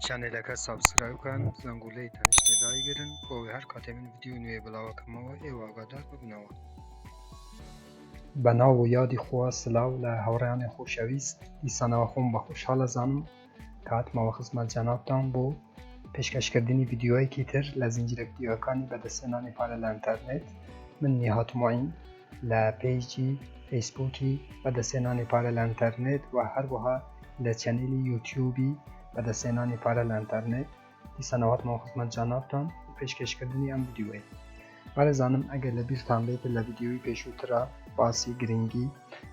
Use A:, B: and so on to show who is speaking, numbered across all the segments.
A: چنلەکە سابسکرایب بکەن زەنگوولەی تەنیشتێ دایگرن بۆ ئەوەی هەر کاتێ من ڤیدیۆ نوێ بڵاوەکەمەوە ئێوە ئاگادار ببنەوە. بەناو و یادی خوا سلااو لە هاوڕێیانی خۆشەویست دیسانەوە خۆم بە خۆشحاڵە زانم کاتمەوە خزمەت جەنابتان بۆ پێشکەشکردنی ڤیدیۆیەکی تر لە زنجیرە ڤیدیۆەکانی بەدەستهێنانی پارە لە ئینتەرنێت. من نیهاتماین لە پێیجی فەیسبووکی بەدەستهێنانی پارە لە ئینتەرنێت و هەروەها لە چەنێلی یوتیوبی بەدەستهێنانی پارە لە ئینتەرنێت دیسانەوەتمەوە خزمەت جەنابتان و پێشکەشکردنی ئەم ڤیدیۆیە. بەڕێزانم ئەگەر لە بیرتان بێت لە ڤیدیۆی پێشووترا باسی گرنگی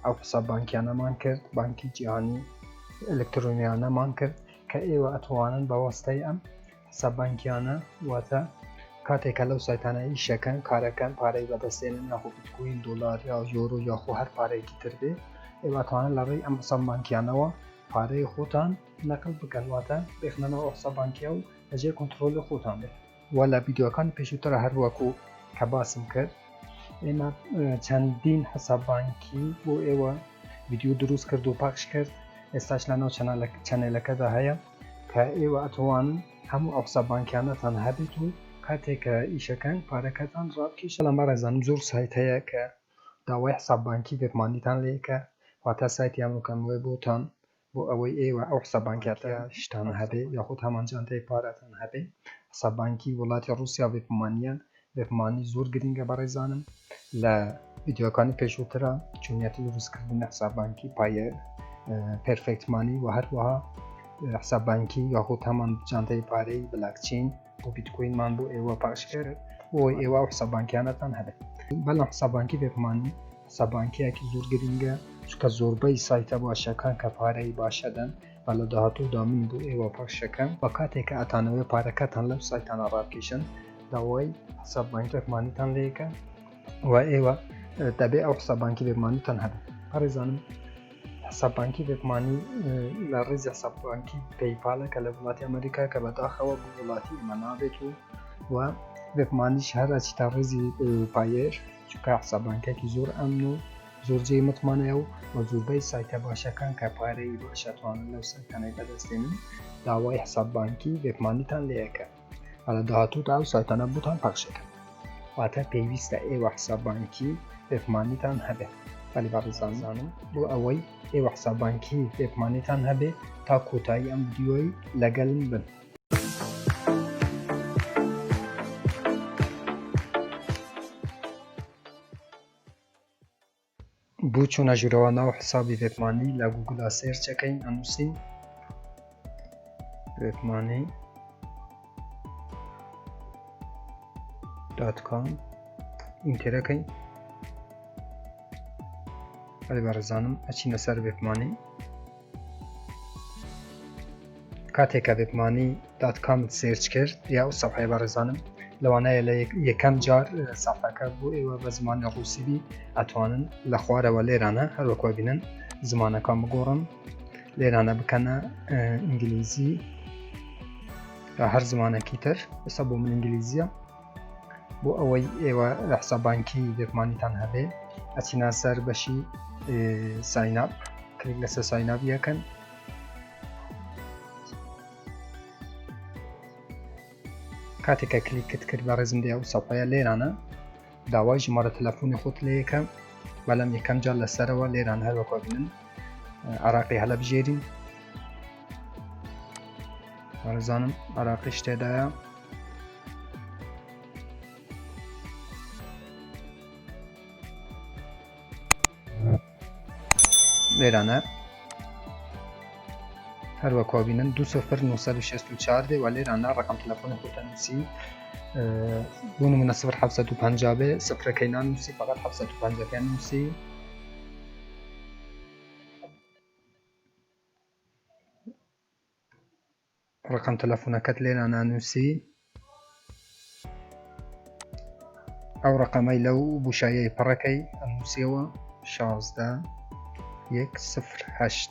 A: ئەو حساب بانکیانەمان کرد، بانکی جیهانی ئەلکترۆنیانەمان کرد کە ئێوە ئەتوانن بە وەستەی ئەم حساب بانکیانە واتە کاتێکە لەو سایتانە ئیشەکەن کارەکەن پارەی بەدەستێنن یاخۆ بیتکۆین، دۆلار یا یۆرۆ یاخۆ هەر پارەیەکی تر بێ ئێوە ئەتوانن لە ڕێی ئەم حساب بانکیانەوە پارەی خۆتان نەقل بکەن واتە بێخنەوە ئەو حساب بانکیە و لەژێر کۆنتڕۆلی خۆتان بێت. و لە ڤیدیۆکانی پێشووترە هەروەکو کە باسم کرد ئێمە چەندین حساب بانکی بۆ ئێوە ڤیدیۆ دروست کرد و پاخش کرد، ئێستاش لەناو چەنێلەکەدا هەیە کە ئێوە ئەتوانن هەموو ئەو حساب بانکیانەتان هەبێت و کاتێککە ئیشەکەن پارەکەتان ڕابکێشە. لە مەڕێزانم زۆر سایت هەیە کە داوای حساب بانکی وێبمانیتان لێکە واتە سایتی ئەمڕۆکەموێ بۆتان بۆ ئەوەی ئێوە ئەو حساب بانکیاتە شتانە هەبێ یاخود هەمان جانتەی پارەتان هەبێ. حساب بانکی وڵاتی ڕووسیا وێبمانیان وێبمانی زۆر گرنگە بەڕێزانم. لە ڤیدیۆکانی پێشووترە چونیەتی دروستکردنی حساب بانکی پایە پێرفێکتمانی و هەروەها حساب بانکی یاخود هەمان جانتەی پارەی بلاکچین بۆ بیتکۆینمان بۆ ئێوە پاش کرد بۆ ئێوە ئەو حساب بانکیانەتان هەبێت. بەڵام حساب بانکی وێبمانی حساب بانکیەکی زۆر گرنگە چونکە زۆربەی سایتە باشەکان کە پارەی باشەدەن و لە داهاتوودا من بۆ ئێوە پاشەکەن بە کاتێککە ئەتانەوەی پارەکەتان لەو سایتانە ڕابکێشن داوای حساب بانکی وێبمانیتان لێکە و ئێوە دەبێ ئەو حساب بانکی وێبمانیتان هەبێت. بەڕێزانم حساب بانکی وێبمانی لە ڕێزی حساب بانکی پەیپالە کە لە وڵاتی ئەمریکا کە بەداخەوە بۆ وڵاتی ئێمە نابێت و وێبمانیش هەر ئەچیتا ڕێزی پایەش چونکە حساب بانکێکی زۆر ئەمن و زۆر جێی متمانەیە و زۆربەی سایتە باشەکان کە پارەی باشەتوانن لەو سایتانەی بەدەستێنن داوای حساب بانکی وێبمانیتان لێیەکە لە داهاتوودا ئەو سایتانە بۆتان پاخشەکەن واتە پێویستە ئێوە حساب بانکی وێبمانیتان هەبێت. بەڵێ بەڕێزانم بۆ ئەوەی ئێوە حساب بانکی وێبمانیتان هەبێت تا کۆتایی ئەم ڤیدیۆی لەگەڵم بن. بۆ چوونە ژوورەوە ناو حسابی وێبمانی لە گوگڵا سێرچەکەین ئەنووسین وێبمانی .com ئینترەکەین. بەڵێ بەڕێزانم ئەچینە سەر وێبمانی. کاتێککە وێبمانی .com سێرچ کرد یا ئەو سەفحەیە بەڕێزانم لەوانەیە لە یەکەم جار سەفحەکە بۆ ئێوە بە زمانی ڕووسیبی ئەتوانن لە خوارەوە لێرانە هەروەکو بینن زمانەکان بگۆڕن لێرانە بکەنە ئینگلیزی یا هەر زمانێکی تر. ئێستا بۆ من ئینگلیزیە بۆ ئەوەی ئێوە حساب بانکی وێبمانیتان هەبێ ئەچینە سەر بەشی سایناپ کلیک لەسەر سایناپ یەکەن. کاتێککە کلیکت کرد بە ڕێزم دێ ئەو سەفحەیە لێرانە داوای ژمارە تەلەفۆنی خۆت لێیەکە بەڵام یەکەم جار لەسەرەوە لێران هەروەکو بینن عراقی هەڵەبژێرین. بەڕێزانم عراقیش تێدایە لێرانە هەروەکو بینن 2964 دێ و لێرانە ڕقم تەلەفۆنی خۆتە نووسی بۆ نمونە 0750 بێ سفرەکەی نانووسی فقط 750 نووسی. ڕقم تەلەفۆنەکەت لێرانە نووسی ئەو ڕقەمەی لەو بوشایەی پڕەکەی ئەنووسیەوە 16108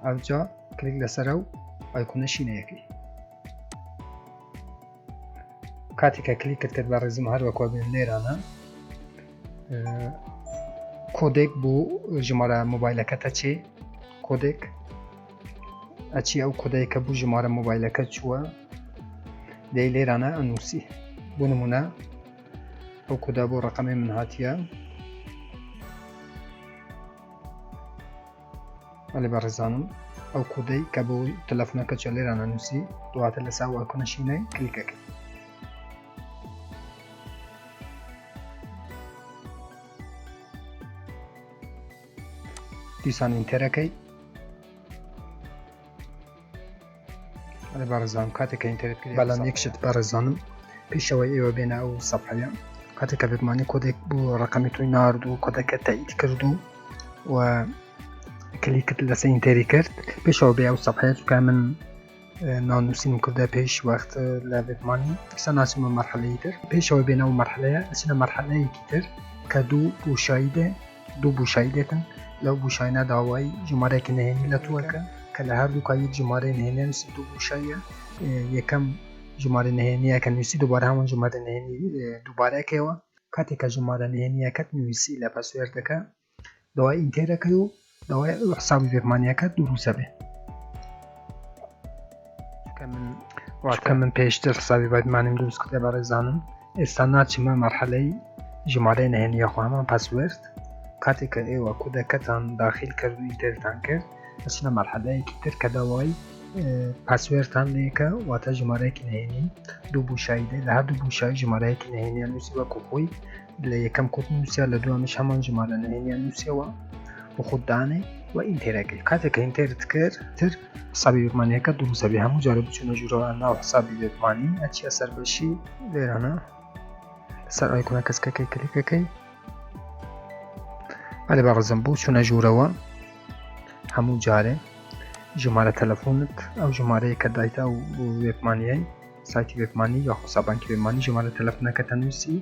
A: ئەوجا کلیک لەسەر ئەو ئایکۆنە شینەیەکەی. کاتێککە کلیکت کرد بە ڕێزم هەروەکو بین لێرانە کۆدێک بۆ ژمارە مۆبایلەکەتە چێ کۆدێک ئەچی ئەو کۆدەیەکە بوو ژمارە مۆبایلەکە چووە دەی لێرانە ئەنووسی بۆ نمونە ئەو کۆدا بۆ ڕقەمی من هاتیە ئەلێ بەڕێزانم ئەو کۆدەی کە بۆ تەلەفۆنەکە چوە لێرانە نووسی دواتر لەسەر واکۆنەشینە کلیکەکەی دیسان ئینتەرەکەی بەڕێزانم کاتێککە ئینتەرێت کرد بەڵام یەکشت بەڕێزانم پێشەوەی ئێوە بێنە ئەو سەفحەیە کاتێککە بێتمانی کۆدێک بۆ ڕقەمی توی نارد و کۆدەکە تایید کرد و کلیکت لەسەر ئینتەری کرد پێشەوە بێ ئەو سەفحەیە چونکە من ناونووسینم کردە پێش وەخت لە بێتمانی ئێستا ناچمە مەرحەلەی تر پێشەوە بێنە ئەو مەرحەلەیە ئەچنە مەرحەلەیەکی تر کە دوو بوشایی دێتن لەو بوشایانە داوای ژمارەیەکی نهێنی لە تووەکە کە لە هەردوو کایی ژمارە نهێنی نووسی دوو بوشایە یەکەم ژمارە نهێنیە کە نووسی دووبارە هەموو ژمارە نهێنی دووبارەکەوە کاتێککە ژمارە نهێنیەکەت نووسی لە پاسوێردەکە داوای ئینتێرەکەی و داوای حسابی بێتمانیەکەت دروستە بێ چونکە من پێشتر حسابی بێتمانیم دروست کردە بەڕێزانم ئێستا ناچمە مەرحەلەی ژمارەی نهێنیە خۆ هەمان پاسوێرد کاتێککە ئێوە کودەکەتان داخل کرد و ئینتێرتان کرد ئەچنە مەرحەلەیەکی تر کە داوای پاسوێرتان لێکە واتە ژمارەیەکی نهێنی دوو بوشاییدە لە هەردوو بوشایی ژمارەیەکی نهێنیان نووسی وەکو خۆی لە یەکەم کۆت نووسیا لە دووەمیش هەمان ژمارە نهێنیان نووسیەوە بۆ خوددانێ و ئینتێرەکەی کاتێککە ئینتێرت کرد تر حسابی بێتمانیەکە دروستە بێ هەموو جارە بچونە ژوورەوە ناو حسابی بێتمانی ئەچیە سەربەشی لێرانە لەسەر ئایکۆنە کەسکەکەی کلیکەکەی بەڵێ بەڕێزم بۆ چونە ژوورەوە هەموو جارێ ژمارە تەلەفۆنت ئەو ژمارەیە کە دایتا و بێتمانیای سایتی بێتمانی یا حسابانکی بێتمانی ژمارە تەلەفۆنەکە تەنووسی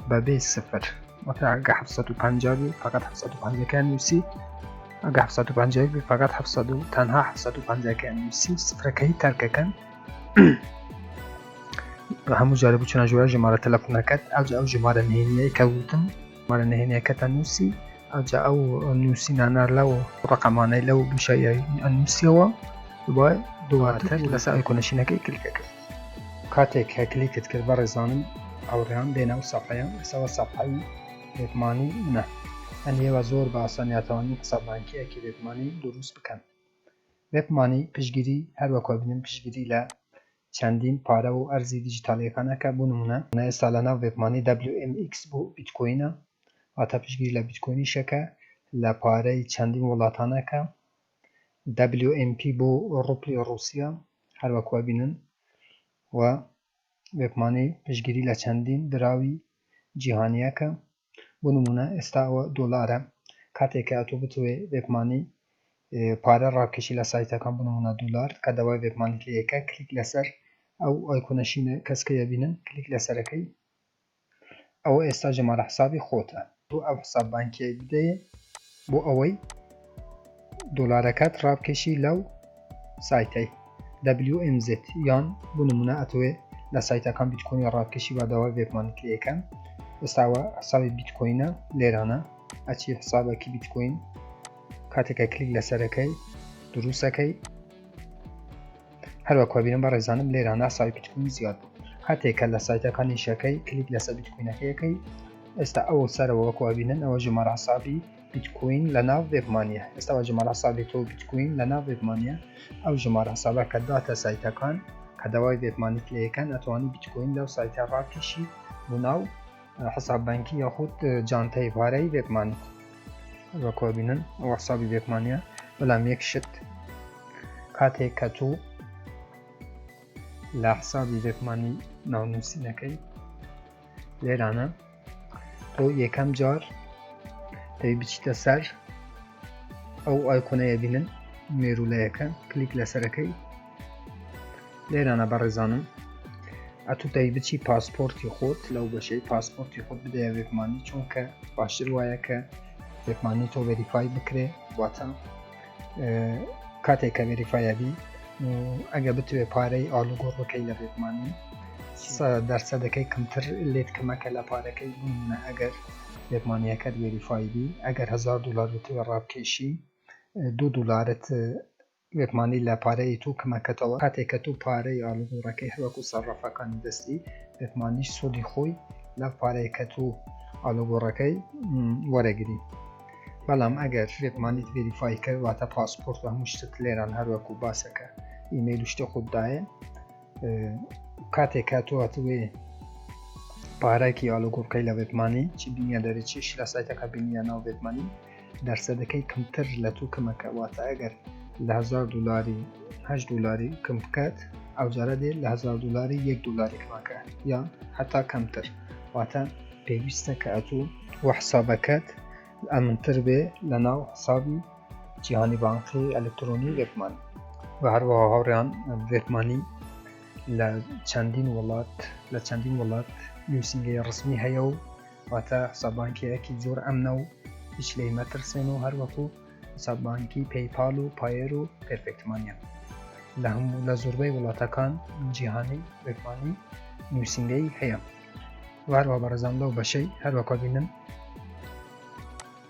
A: بەبێ سفر واتە ئەگە 750 بێ فقط 750 نووسی ئەگە 750 بێ فقط 700 تەنها 750 نووسی سفرەکەی تەرکەکەن هەموو جارە بچونە ژوورە ژمارە تەلەفۆنەکەت ئەو ژمارە نهێنیایی کە وتم ژمارە نهێنیەکە تەنووسی ئەجا ئەو نووسینانە لەو ڕقەمانەی لەو بوشایی ئەنووسیەوە دواتر لەسەر ئایکۆنەشینەکەی کلیکەکە کاتێک کە کلیکت کرد بەڕێزانم ئەوڕیان بێنە ئەو سەفحەیە ئێستا سەفحەی بێتمانی منە ئەنیێوە زۆر بە ئاسانیاتەوانی حساب بانکیەکی بێتمانی دروست بکەن بێتمانی پشگیری هەروەکو ببینن پشگیری لە چەندین پارە و ئەرزی دیجیتالیەکانەکە بوو نمونە ئێستا لەناو بێتمانی WMX بۆ بیتکۆینە واتە پشگیری لە بیتکۆینیشەکە لە پارەی چەندین وڵاتانەکە WMP بۆ ڕوپلی ڕووسیا هەروەکو ببینن و بێتمانی پشگیری لە چەندین دراوی جیهانیەکە بۆ نمونە ئێستا ئەوە دۆلارە کاتێککە ئەتۆ بتوێ بێتمانی پارە ڕاکێشی لە سایتەکان بۆ نمونە دۆلار کە دەوای بێتمانی لەیەکە کلیک لەسەر ئەو ئایکۆنەشینە کەسکەیە بینن کلیک لەسەرەکەی ئەوە ئێستا ژمارە حسابی خۆتە بۆ ئەو حساب بانکیای بدەیە بۆ ئەوەی دۆلارەکەت ڕابکێشی لەو سایتەی WMZ یان بۆ نمونە ئەتوێ لە سایتەکان بیتکۆینی ڕابکێشی بە داوای بێتمانی لەیەکەن ئێستاوە حسابی بیتکۆینە لێرانە ئەچی حسابێکی بیتکۆین کاتێکە کلیک لەسەرەکەی دروستەکەی هەروەکو بینم بەڕێزانم لێرانە حسابی بیتکۆین زیاد کاتێکە لە سایتەکانی شەکەی کلیک لەسەر بیتکۆینەکەیەکەی ئێستا ئەوە سەرەوە وەکو بینن ئەوە ژمارە حسابی بیتکۆین لە ناو بێتمانیە ئێستاوە ژمارە حسابی تۆ بیتکۆین لە ناو بێتمانیە ئەو ژمارە حسابە کە داتە سایتەکان کە داوای بێتمانی لەیەکەن ئەتوانی بیتکۆین لەو سایتە ڕاکێشی بۆ ناو حساب بانکی یاخود جانتای پارەی بێتمانی وەکو بینن ئەو حسابی بێتمانیە بەڵام یەک شت کاتێک کە تۆ لە حسابی بێتمانی ناونووسینەکەی لێرانە تۆ یەکەم جار دەوی بچیتە سەر ئەو ئایکۆنەیە بینن مێرولەیەکە کلیک لەسەرەکەی لێرانە بەڕێزانم ئەتو دەوی بچی پاسپۆرتی خۆت لەو بەشەی پاسپۆرتی خۆت بدەیە بێتمانی چونکە باشتر وایە کە بێتمانی تۆ ڤێریفای بکرێ واتە کاتێک کە ڤێریفایەبی ئەگە بتوێ پارەی ئاڵوگۆڕەکەی لە بێتمانی دەرسەدەکەی کەمتر لێت کەمەکە لە پارەکەی بوونە ئەگەر بێتمانیەکەت ڤێریفایبی ئەگەر $1000 بتوێ ڕابکێشی $2 وێتمانی لە پارەی تو کەمەکەتەوە کاتێک کە تو پارەی ئالوگۆڕەکەی هەروەکو سەرڕەفەکانی دەستی وێتمانیش سودی خۆی لە پارەی کە تو ئالوگۆڕەکەی وەرەگری. بەڵام ئەگەر وێتمانیت ڤێریفای کرد واتە پاسپۆرت و هەموو شتت لێران هەروەکو باسەکە ئیمەیل و شتە خوددایە کاتێک کە تۆ هاتووێ پارەکی ئالوگۆڕەکەی لە وێتمانی چی بینیە دەرێت چیش لە سایتەکە بینیە ناو وێتمانی دەرسەدەکەی کەمتر لە تو کەمەکە واتە ئەگەر لە 1000 دلاری 8 دلاری کەم بکات ئەو جارە دێت لە 1000 دلاری 1 دلاری کەمەکە یان حتا کەمتر واتە پێویستە کە ئەتوو وە حسابەکەت ئەمنتر بێ لە ناو حسابی جیهانی بانقی ئەلکترۆنی وێتمان و هەروەها هاوڕێیان وێتمانی لە چەندین وڵات نووسینگەی ڕسمی هەیە و واتە حسابانکیەکی زۆر ئەمنە و هیچ لێی مەترسێن و هەروەکو حسابانکی پەیپال و پایر و پێرفێکتمانیان لە هەموو لە زۆربەی وڵاتەکان جیهانی وێتمانی نووسینگەی هەیە. هەروەها بەڕێزان لەو بەشەی هەروەکو بینن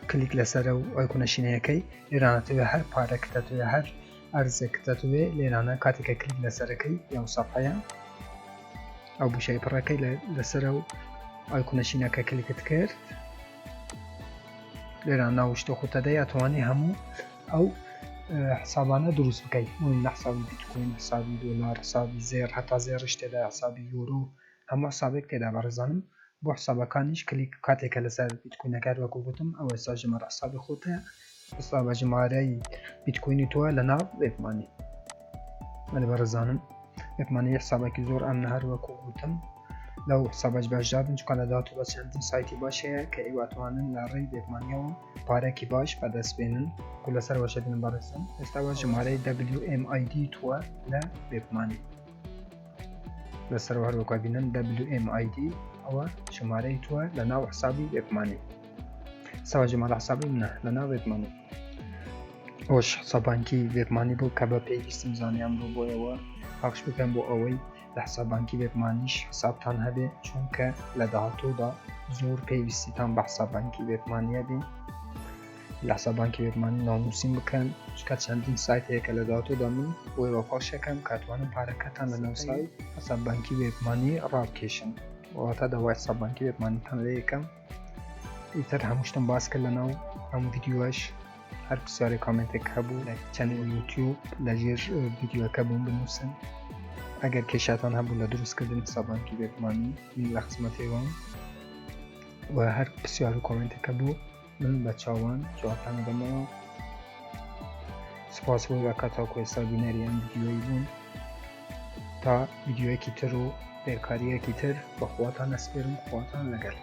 A: کلیک لەسەرە و ئایکۆنەشینەکەی لێرانەتەوێ هەر پارەکتەتوێ هەر ئەرزێکتەتوێ لێرانە کاتێکە کلیک لەسەرەکەی یان سەفحەیە ئەو بوشەی پڕەکەی لەسەرە و ئایکۆنەشینەکە کلیکت کرد لێران ناو شتە خۆتەدەی ئەتوانی هەموو ئەو حسابانە دروست بکەیت لە حسابی بیتکۆین حسابی دۆلار حسابی زێر هەتا زێڕش تێدا حسابی یورۆ هەموو حسابێک تێدا بەڕێزانم بۆ حسابەکانیش کلیک کاتێکە لەسەر بیتکۆینەکە وەکو گوتم ئەو ئێستا ژمارە حسابی خۆتە حسابە ژمارەی بیتکۆینی تۆە لە ناو وێتمانی وەلی بەڕێزانم وێتمانی حسابێکی زۆر ئەمنە هەروەکو گوتم لەو حسابەش باشدار بن چونکە لە داهاتوو بە چەندین سایتی باش هەیە کە ئیواتوانن لە ڕێی وێتمانیەوە پارێکی باش بەدەستبێنن و لەسەر وەشە بن بەڕێزم ئێستا بە ژمارەی WMID تووە لە وێتمانی لەسەر هەروەکو بینن WMID ئەوە ژمارەی تووە لە ناو حسابی وێتمانی سەوا ژمارە حسابی منە لە ناو وێتمانی ئەوش حسابانکی وێتمانی بوو کە بە پێویستم زانیان بوو بۆیەوە پاکش بکەم بۆ ئەوەی لە حسابانکی وێتمانیش حسابتان هەبێ چونکە لە داهاتوودا زۆر پێویستیتان بە حسابانکی وێتمانیە بێ لە حسابانکی وێتمانی ناونووسین بکەن چکە چەندین سایت هەیە کە لە داهاتوودا من بۆیەوە پاشەکەم کاتوانم پارەکەتان لە ناو سایت حسابانکی وێتمانی ڕابکێشن واتە داوای حسابانکی وێتمانیتان لێ یەکەم ئیتر هەموو شتم باس کرد لەناو هەموو ڤیدیۆش هەر پرسیارێ کامنتێک هەبوو لە چەنێل یوتیوب لەژێر ڤیدیۆەکە بووم بنووسن ئەگەر کێشاتان هەبوو لە دروستکردن حسابانکی وێتمانی من لە خزمەتێوەم و هەر پرسیار و کامنتێکە بوو من بە چاوان جوابتان دەمەوە. سپاس بۆ بە کاتاکو ئێستا بینەری ئەم ڤیدیۆی بوون تا ڤیدیۆیەکی تر و بێکاریەکی تر بەخواتان ئەسپێرم خواتان لەگەڵ